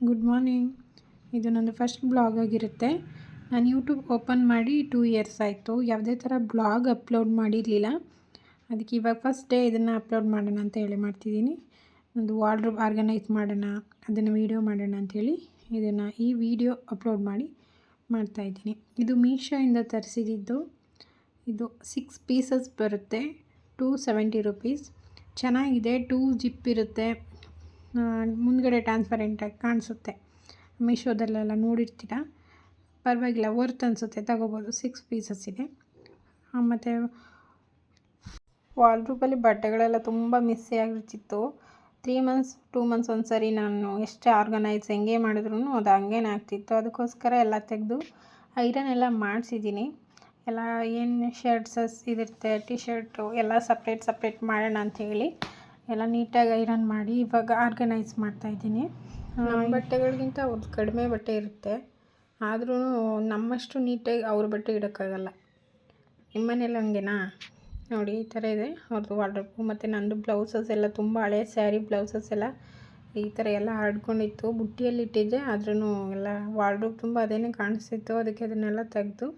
Good morning. ಇದು ನಂದು first blog ಆಗಿರುತ್ತೆ. ನಾನು ಯೂಟ್ಯೂಬ್ ಓಪನ್ ಮಾಡಿ 2 ಇಯರ್ಸ್ ಆಯಿತು. ಯಾವುದೇ ಥರ ಬ್ಲಾಗ್ ಅಪ್ಲೋಡ್ ಮಾಡಿರಲಿಲ್ಲ. ಅದಕ್ಕೆ ಇವಾಗ ಫಸ್ಟ್ ಡೇ ಇದನ್ನು ಅಪ್ಲೋಡ್ ಮಾಡೋಣ ಅಂತ ಹೇಳಿ ಮಾಡ್ತಿದ್ದೀನಿ. ಒಂದು ವಾರ್ಡ್ರೋಬ್ ಆರ್ಗನೈಸ್ ಮಾಡೋಣ, ಅದನ್ನು ವೀಡಿಯೋ ಮಾಡೋಣ ಅಂಥೇಳಿ ಈ ವಿಡಿಯೋ ಅಪ್ಲೋಡ್ ಮಾಡ್ತಾಯಿದ್ದೀನಿ. ಇದು ಮೀಶೋಯಿಂದ ತರಿಸಿದ್ದು. ಇದು 6 ಪೀಸಸ್ ಬರುತ್ತೆ, 270 ರುಪೀಸ್. ಚೆನ್ನಾಗಿದೆ. 2 ಜಿಪ್ ಇರುತ್ತೆ, ಮುಂದ್ಗಡೆ ಟ್ರಾನ್ಸ್ಪರೆಂಟಾಗಿ ಕಾಣಿಸುತ್ತೆ. ಮೀಶೋದಲ್ಲೆಲ್ಲ ನೋಡಿರ್ತೀರ, ಪರವಾಗಿಲ್ಲ, ವರ್ತ್ ಅನಿಸುತ್ತೆ, ತಗೋಬೋದು. 6 ಪೀಸಸ್ ಇದೆ. ಮತ್ತು ವಾರ್ಡ್ರೋಬಲ್ಲಿ ಬಟ್ಟೆಗಳೆಲ್ಲ ತುಂಬ ಮಿಸ್ಸಿ ಆಗಿರ್ತಿತ್ತು. 3 ಮಂತ್ಸ್ 2 ಮಂತ್ಸ್ ಒಂದು ಸರಿ ನಾನು ಎಷ್ಟೇ ಆರ್ಗನೈಸ್ ಹೆಂಗೆ ಮಾಡಿದ್ರು ಅದು ಹಂಗೇನೆ ಆಗ್ತಿತ್ತು. ಅದಕ್ಕೋಸ್ಕರ ಎಲ್ಲ ತೆಗೆದು ಐರನ್ ಎಲ್ಲ ಮಾಡಿಸಿದ್ದೀನಿ. ಎಲ್ಲ ಏನು ಶರ್ಟ್ಸಸ್ ಇದಿರುತ್ತೆ, ಟಿ ಶರ್ಟು ಎಲ್ಲ ಸಪ್ರೇಟ್ ಮಾಡೋಣ ಅಂಥೇಳಿ ಎಲ್ಲ ನೀಟಾಗಿ ಐರನ್ ಮಾಡಿ ಇವಾಗ ಆರ್ಗನೈಸ್ ಮಾಡ್ತಾಯಿದ್ದೀನಿ. ನಮ್ಮ ಬಟ್ಟೆಗಳಿಗಿಂತ ಅವ್ರದ್ದು ಕಡಿಮೆ ಬಟ್ಟೆ ಇರುತ್ತೆ, ಆದ್ರೂ ನಮ್ಮಷ್ಟು ನೀಟಾಗಿ ಅವ್ರ ಬಟ್ಟೆ ಇಡೋಕ್ಕಾಗಲ್ಲ. ನಿಮ್ಮ ಮನೇಲಿ ಹಂಗೇನಾ? ನೋಡಿ, ಈ ಥರ ಇದೆ ಅವ್ರದ್ದು ವಾರ್ಡ್ರೋಬು. ಮತ್ತು ನಂದು ಬ್ಲೌಸಸ್ ಎಲ್ಲ ತುಂಬ ಹಳೆ ಸ್ಯಾರಿ ಬ್ಲೌಸಸ್ ಎಲ್ಲ ಈ ಥರ ಎಲ್ಲ ಹರಡ್ಕೊಂಡಿತ್ತು. ಬುಟ್ಟಿಯಲ್ಲಿ ಇಟ್ಟಿದ್ದೆ, ಆದ್ರೂ ಎಲ್ಲ ವಾರ್ಡ್ರೋಬ್ ತುಂಬ ಅದೇನೇ ಕಾಣಿಸ್ತಿತ್ತು. ಅದಕ್ಕೆ ಅದನ್ನೆಲ್ಲ ತೆಗೆದು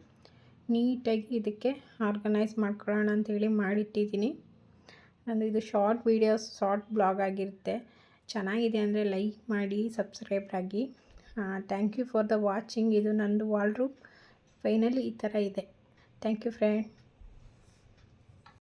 ನೀಟಾಗಿ ಇದಕ್ಕೆ ಆರ್ಗನೈಸ್ ಮಾಡ್ಕೊಳ್ಳೋಣ ಅಂಥೇಳಿ ಮಾಡಿಟ್ಟಿದ್ದೀನಿ. ನಂದು ಇದು ಶಾರ್ಟ್ ಬ್ಲಾಗ್ ಆಗಿರುತ್ತೆ. ಚೆನ್ನಾಗಿದೆ ಅಂದರೆ ಲೈಕ್ ಮಾಡಿ, ಸಬ್ಸ್ಕ್ರೈಬ್ ಆಗಿ. Thank you for the watching. ಇದು ನಂದು ವಾರ್ಡ್ರೋಬ್ ಫೈನಲಿ ಈ ಥರ ಇದೆ. Thank you friend.